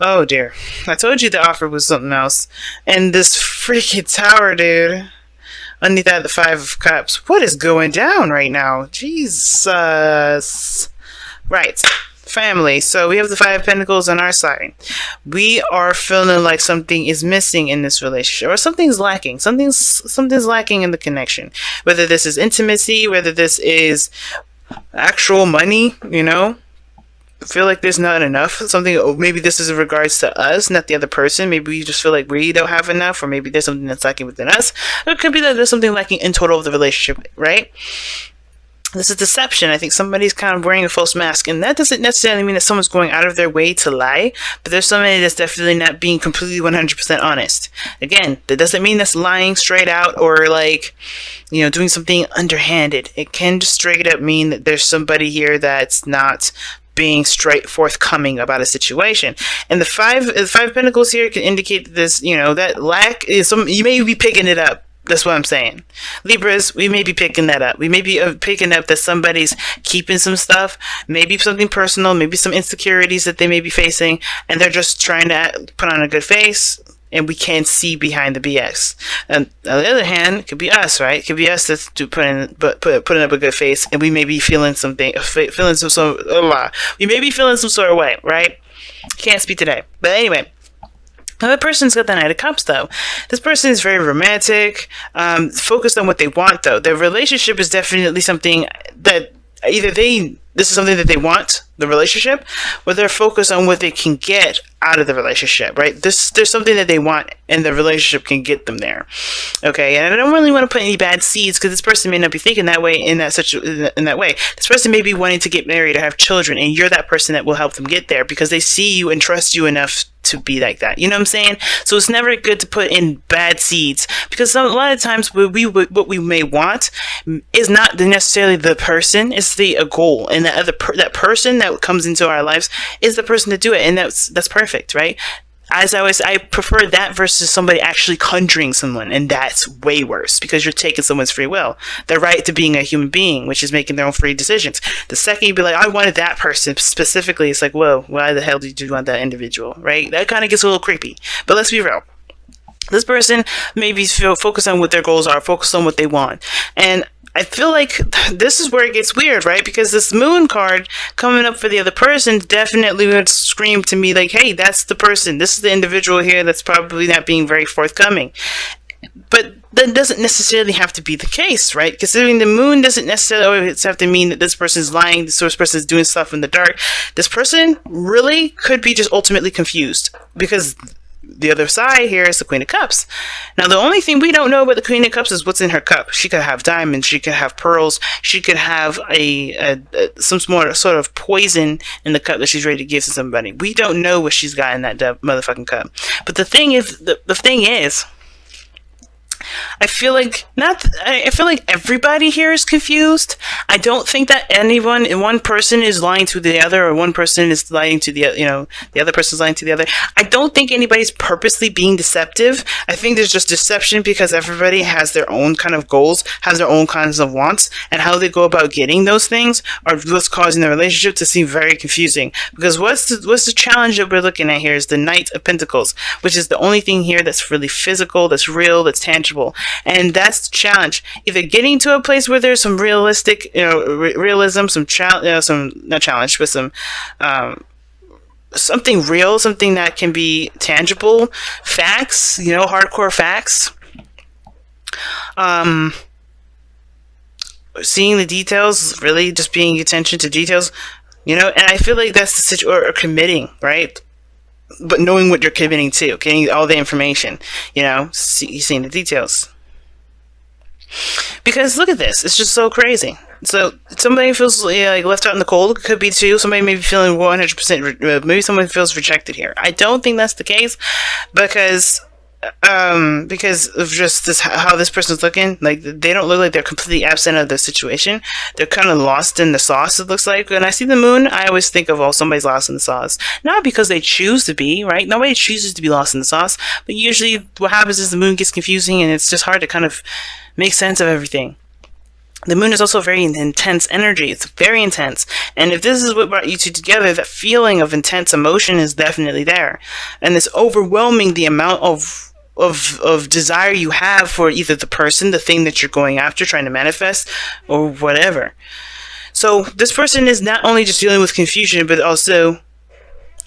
Oh dear. I told you the offer was something else. And this freaking tower, dude. Underneath that, the Five of Cups. What is going down right now? Jesus. Right. Family. So we have the Five of Pentacles on our side. We are feeling like something is missing in this relationship, or something's lacking. Something's lacking in the connection. Whether this is intimacy, whether this is actual money, you know. I feel like there's not enough. Something, maybe this is in regards to us, not the other person. Maybe we just feel like we don't have enough, or maybe there's something that's lacking within us. Or it could be that there's something lacking in total of the relationship, right? This is deception. I think somebody's kind of wearing a false mask, and that doesn't necessarily mean that someone's going out of their way to lie, but there's somebody that's definitely not being completely 100% honest. Again, that doesn't mean that's lying straight out, or like, you know, doing something underhanded. It can just straight up mean that there's somebody here that's not being straight forthcoming about a situation. And the five pentacles here can indicate that this, you know, that lack is some, you may be picking it up. That's what I'm saying. Libras, we may be picking that up. We may be picking up that somebody's keeping some stuff, maybe something personal, maybe some insecurities that they may be facing, and they're just trying to put on a good face, and we can't see behind the BS. And on the other hand, it could be us, right? It could be us that's putting up a good face, and we may be feeling something, we may be feeling some sort of way, right? Can't speak today. But anyway, another person's got the Knight of Cups, though. This person is very romantic, focused on what they want, though. Their relationship is definitely something that this is something that they want, the relationship, or they're focused on what they can get out of the relationship, right? There's something that they want, and the relationship can get them there. Okay, and I don't really want to put any bad seeds, because this person may not be thinking that way in that way. This person may be wanting to get married or have children, and you're that person that will help them get there, because they see you and trust you enough to be like that. You know what I'm saying? So it's never good to put in bad seeds, because a lot of times what we may want is not necessarily the person, it's the goal, and that person that comes into our lives is the person to do it, and that's perfect, right? As I prefer that versus somebody actually conjuring someone, and that's way worse, because you're taking someone's free will, their right to being a human being, which is making their own free decisions. The second you be like, I wanted that person specifically, it's like, whoa, why the hell did you want that individual, right? That kind of gets a little creepy. But let's be real. This person maybe focused on what their goals are, focused on what they want, and I feel like this is where it gets weird, right? Because this Moon card coming up for the other person definitely would scream to me like, hey, that's the person. This is the individual here that's probably not being very forthcoming. But that doesn't necessarily have to be the case, right? Considering the Moon doesn't necessarily always have to mean that this person is lying, this person is doing stuff in the dark. This person really could be just ultimately confused, because the other side here is the Queen of Cups. Now, the only thing we don't know about the Queen of Cups is what's in her cup. She could have diamonds, she could have pearls, she could have some sort of poison in the cup that she's ready to give to somebody. We don't know what she's got in that motherfucking cup. But the thing is, I feel like everybody here is confused. I don't think that one person is lying to the other, or one person is lying to the other person is lying to the other. I don't think anybody's purposely being deceptive. I think there's just deception because everybody has their own kind of goals, has their own kinds of wants, and how they go about getting those things are what's causing the relationship to seem very confusing. Because what's the challenge that we're looking at here is the Knight of Pentacles, which is the only thing here that's really physical, that's real, that's tangible. And that's the challenge. Either getting to a place where there's some realistic, realism, some not challenge, but some something real, something that can be tangible, facts, hardcore facts. Seeing the details, really just paying attention to details, and I feel like that's the situation, or committing, right? But knowing what you're committing to, getting all the information, seeing the details. Because look at this, it's just so crazy. So somebody feels like left out in the cold. It could be too. Somebody may be feeling 100%. Maybe someone feels rejected here. I don't think that's the case, because of just how this person's looking. Like, they don't look like they're completely absent of the situation. They're kind of lost in the sauce, it looks like. When I see the Moon, I always think of, somebody's lost in the sauce. Not because they choose to be, right? Nobody chooses to be lost in the sauce. But usually what happens is the Moon gets confusing, and it's just hard to kind of make sense of everything. The moon is also very intense energy. It's very intense. And if this is what brought you two together, that feeling of intense emotion is definitely there. And it's overwhelming the amount of desire you have for either the person, the thing that you're going after, trying to manifest, or whatever. So this person is not only just dealing with confusion, but also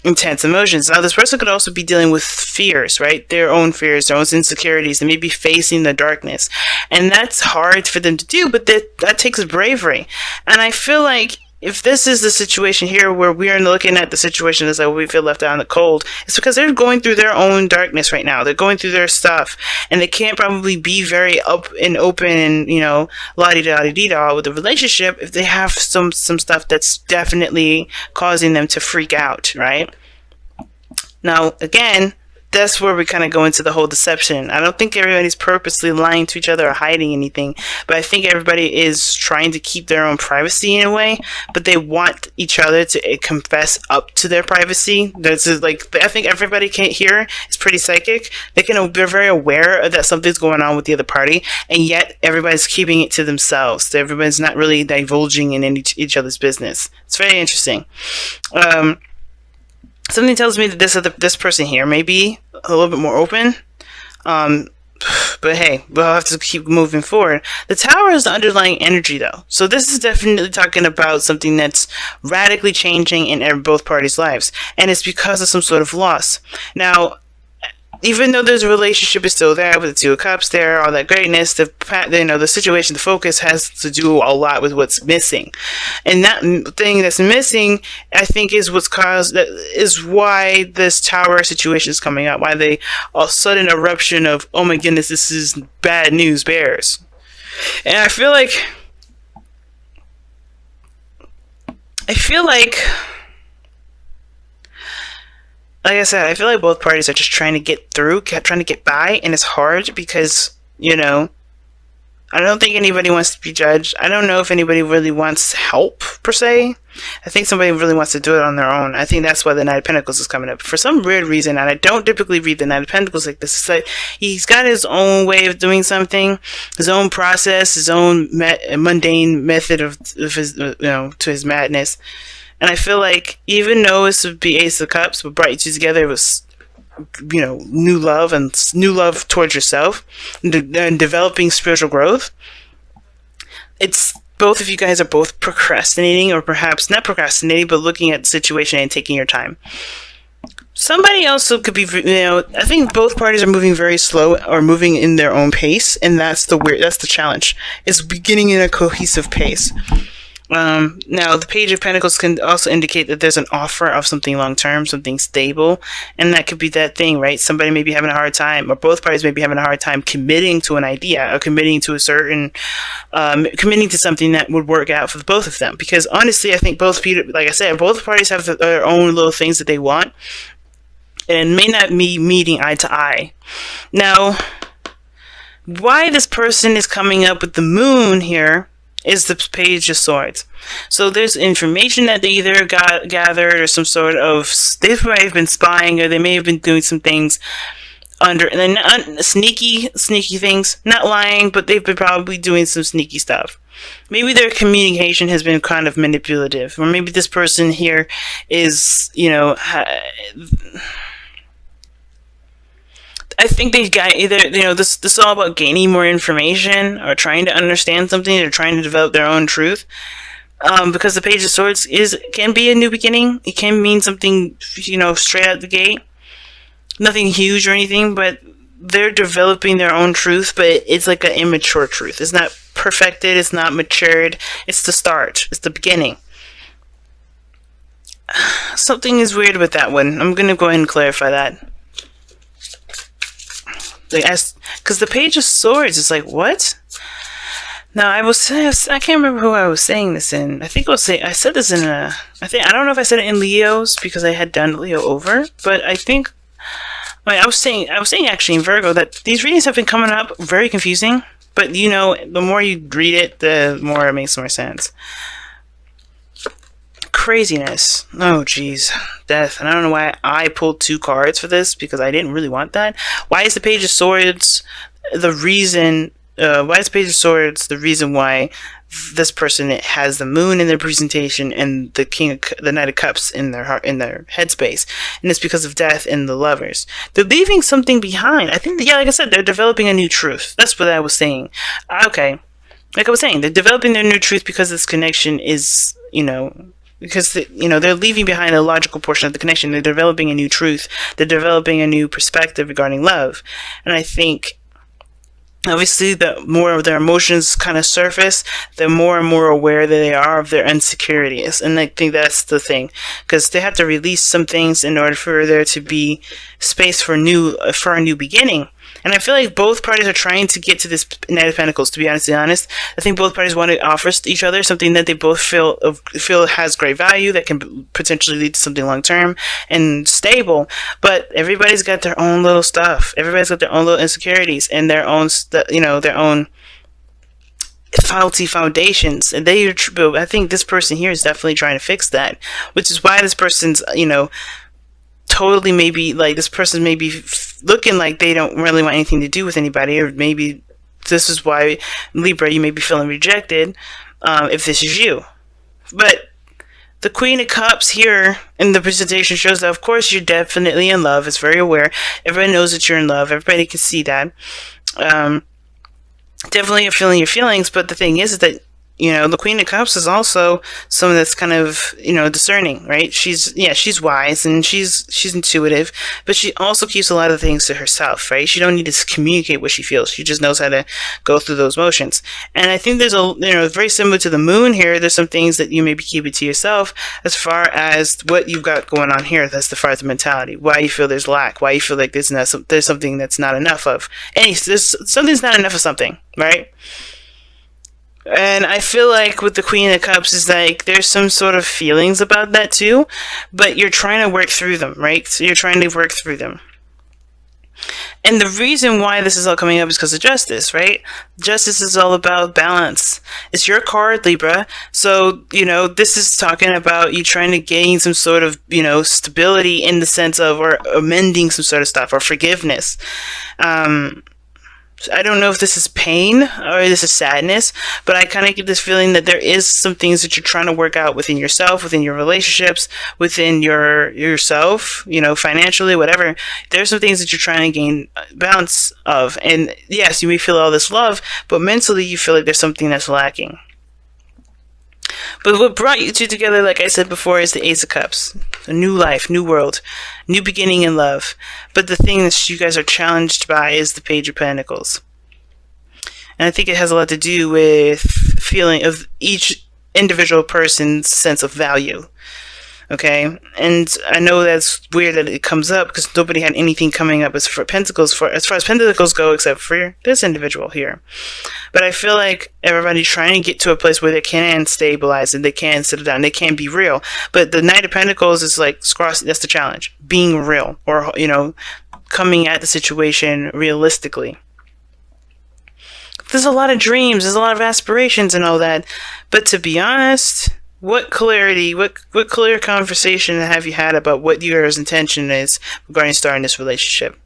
intense emotions. Now, this person could also be dealing with fears, right? Their own fears, their own insecurities. They may be facing the darkness. And that's hard for them to do, but that takes bravery. And I feel like if this is the situation here where we are looking at the situation as like we feel left out in the cold, it's because they're going through their own darkness right now. They're going through their stuff, and they can't probably be very up and open and, you know, la-di-da-di-da with the relationship if they have some stuff that's definitely causing them to freak out, right? Now, again, that's where we kind of go into the whole deception. I don't think everybody's purposely lying to each other or hiding anything, but I think everybody is trying to keep their own privacy in a way, but they want each other to confess up to their privacy. That's like, I think everybody here is pretty psychic. They're very aware that something's going on with the other party, and yet everybody's keeping it to themselves. So everybody's not really divulging in each other's business. It's very interesting. Something tells me that this person here may be a little bit more open. But hey, we'll have to keep moving forward. The Tower is the underlying energy, though. So this is definitely talking about something that's radically changing in both parties' lives. And it's because of some sort of loss. Now, even though there's a relationship is still there with the Two of Cups there, all that greatness, the situation, the focus has to do a lot with what's missing. And that thing that's missing, I think, is why this Tower situation is coming up, why they all sudden eruption of, oh my goodness, this is bad news bears. And I feel like I said, I feel like both parties are just trying to get through, trying to get by, and it's hard because, you know, I don't think anybody wants to be judged. I don't know if anybody really wants help, per se. I think somebody really wants to do it on their own. I think that's why the Knight of Pentacles is coming up. For some weird reason, and I don't typically read the Knight of Pentacles like this, it's like he's got his own way of doing something, his own process, his own mundane method of his, to his madness. And I feel like even though this would be Ace of Cups, but brought you two together, it was, new love and new love towards yourself and developing spiritual growth. It's both of you guys are both procrastinating, or perhaps not procrastinating, but looking at the situation and taking your time. Somebody else could be, I think both parties are moving very slow or moving in their own pace, and that's the challenge. It's beginning in a cohesive pace. Now, the Page of Pentacles can also indicate that there's an offer of something long-term, something stable, and that could be that thing, right? Somebody may be having a hard time, or both parties may be having a hard time committing to an idea, or committing to committing to something that would work out for the both of them. Because honestly, I think both parties have their own little things that they want, and may not be meeting eye to eye. Now, why this person is coming up with the moon here is the Page of Swords. So there's information that they either gathered, or some sort of, they may have been spying, or they may have been doing some things sneaky things, not lying, but they've been probably doing some sneaky stuff. Maybe their communication has been kind of manipulative, or maybe this person here is, I think they got either, this is all about gaining more information, or trying to understand something, or trying to develop their own truth. Because the Page of Swords can be a new beginning. It can mean something, straight out the gate. Nothing huge or anything, but they're developing their own truth, but it's like an immature truth. It's not perfected, it's not matured. It's the start. It's the beginning. Something is weird with that one. I'm going to go ahead and clarify that. Because the Page of Swords is like, what? Now, I can't remember who I was saying this in. I said this in I don't know if I said it in Leo's, because I had done Leo over, but I think, I was saying actually in Virgo that these readings have been coming up very confusing, but the more you read it, the more it makes more sense. Craziness. Oh, jeez. Death. And I don't know why I pulled 2 cards for this, because I didn't really want that. Why is the Page of Swords the reason Wise Page of Swords, the reason why this person has the moon in their presentation and the Knight of Cups in their heart, in their headspace, and it's because of death and the lovers. They're leaving something behind. I think, like I said, they're developing a new truth. That's what I was saying. Okay, like I was saying, they're developing their new truth because this connection is, because they're leaving behind a logical portion of the connection. They're developing a new truth. They're developing a new perspective regarding love, and I think, obviously, the more of their emotions kind of surface, the more and more aware that they are of their insecurities. And I think that's the thing, because they have to release some things in order for there to be space for a new beginning. And I feel like both parties are trying to get to this Knight of Pentacles, to be honestly honest. I think both parties want to offer each other something that they both feel has great value, that can potentially lead to something long-term and stable. But everybody's got their own little stuff. Everybody's got their own little insecurities and their own, their own faulty foundations. And I think this person here is definitely trying to fix that, which is why this person's, totally, maybe like this person may be looking like they don't really want anything to do with anybody, or maybe this is why, Libra, you may be feeling rejected if this is you. But the Queen of Cups here in the presentation shows that, of course, you're definitely in love. It's very aware. Everybody knows that you're in love. Everybody can see that. Definitely you're feeling your feelings, but the thing is that, the Queen of Cups is also someone that's kind of, discerning, right? She's wise and she's intuitive, but she also keeps a lot of things to herself, right? She don't need to communicate what she feels. She just knows how to go through those motions. And I think there's very similar to the moon here. There's some things that you may be keeping to yourself as far as what you've got going on here. That's the far as the mentality. Why you feel there's lack. Why you feel like there's something that's not enough of. Something's not enough of something, right? And I feel like with the Queen of Cups is like there's some sort of feelings about that too, but you're trying to work through them, right? So you're trying to work through them. And the reason why this is all coming up is because of justice, right? Justice is all about balance. It's your card, Libra. So, this is talking about you trying to gain some sort of, stability in the sense of, or amending some sort of stuff, or forgiveness. I don't know if this is pain or this is sadness, but I kind of get this feeling that there is some things that you're trying to work out within yourself, within your relationships, within yourself, financially, whatever. There's some things that you're trying to gain balance of. And yes, you may feel all this love, but mentally you feel like there's something that's lacking. But what brought you two together, like I said before, is the Ace of Cups. A new life, new world, new beginning in love. But the thing that you guys are challenged by is the Page of Pentacles. And I think it has a lot to do with feeling of each individual person's sense of value. Okay? And I know that's weird that it comes up because nobody had anything coming up as far as pentacles go except for this individual here. But I feel like everybody's trying to get to a place where they can stabilize and they can settle down. They can be real. But the Knight of Pentacles is like, that's the challenge. Being real, or, coming at the situation realistically. There's a lot of dreams. There's a lot of aspirations and all that. But to be honest, what clarity, what clear conversation have you had about what your intention is regarding starting this relationship?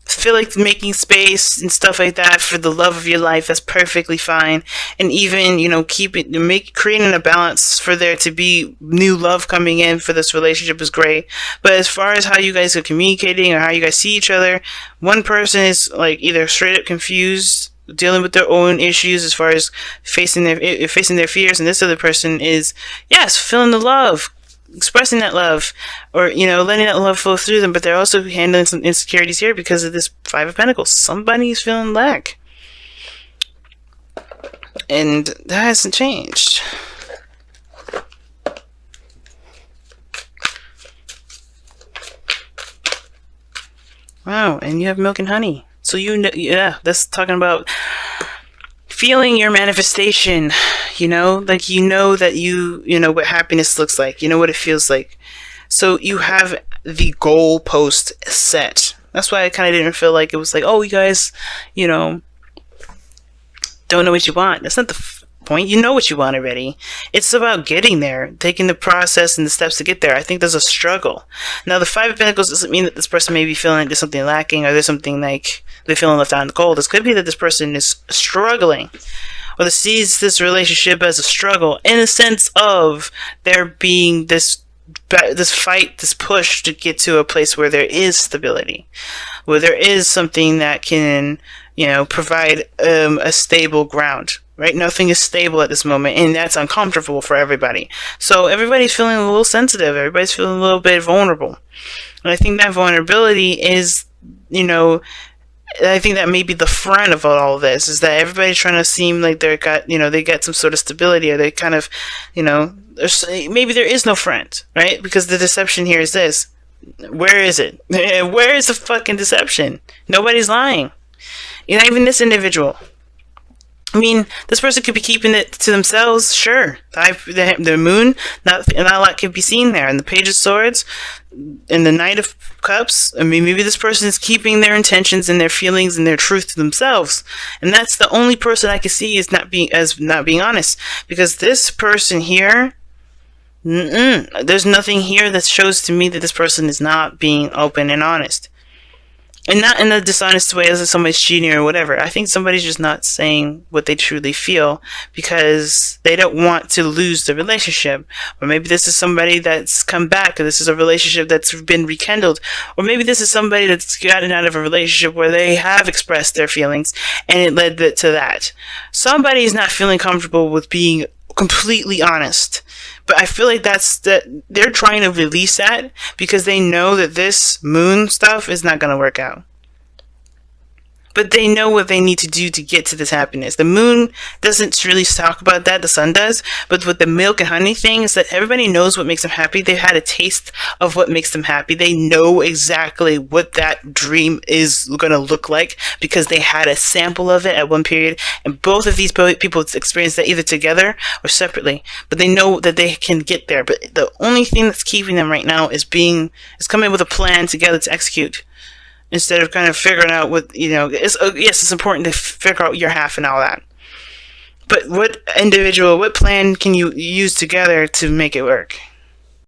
I feel like making space and stuff like that for the love of your life, that's perfectly fine. And even, creating a balance for there to be new love coming in for this relationship is great. But as far as how you guys are communicating or how you guys see each other, one person is like either straight up confused, dealing with their own issues as far as facing their fears, and this other person is, yes, feeling the love, expressing that love, or letting that love flow through them, but they're also handling some insecurities here because of this Five of Pentacles. Somebody's feeling lack, and that hasn't changed. Wow, and you have milk and honey. So that's talking about feeling your manifestation, like that you know what happiness looks like, what it feels like. So you have the goal post set. That's why I kind of didn't feel like it was like, oh, you guys, don't know what you want. That's not point. You know what you want already. It's about getting there, taking the process and the steps to get there. I think there's a struggle. Now, the Five of Pentacles doesn't mean that this person may be feeling like there's something lacking or there's something like they're feeling left out in the cold. This could be that this person is struggling or sees this relationship as a struggle in the sense of there being this fight, this push to get to a place where there is stability, where there is something that can, provide a stable ground, right? Nothing is stable at this moment, and that's uncomfortable for everybody. So everybody's feeling a little sensitive. Everybody's feeling a little bit vulnerable. And I think that vulnerability is, I think that may be the front of all of this, is that everybody's trying to seem like they got some sort of stability, or they kind of, maybe there is no front, right? Because the deception here is this. Where is it? Where is the fucking deception? Nobody's lying. Not even this individual. I mean, this person could be keeping it to themselves, sure. The moon, not a lot can be seen there. And the Page of Swords and the Knight of Cups, I mean, maybe this person is keeping their intentions and their feelings and their truth to themselves. And that's the only person I can see as not being honest. Because this person here, there's nothing here that shows to me that this person is not being open and honest. And not in a dishonest way as if somebody's cheating or whatever. I think somebody's just not saying what they truly feel because they don't want to lose the relationship. Or maybe this is somebody that's come back, or this is a relationship that's been rekindled. Or maybe this is somebody that's gotten out of a relationship where they have expressed their feelings and it led to that. Somebody is not feeling comfortable with being completely honest. But I feel like that they're trying to release that because they know that this moon stuff is not going to work out. But they know what they need to do to get to this happiness. The moon doesn't really talk about that. The sun does. But with the milk and honey thing is that everybody knows what makes them happy. They've had a taste of what makes them happy. They know exactly what that dream is going to look like because they had a sample of it at one period. And both of these people experienced that either together or separately. But they know that they can get there. But the only thing that's keeping them right now is coming with a plan together to execute. Instead of kind of figuring out what, yes, it's important to figure out your half and all that. But what plan can you use together to make it work?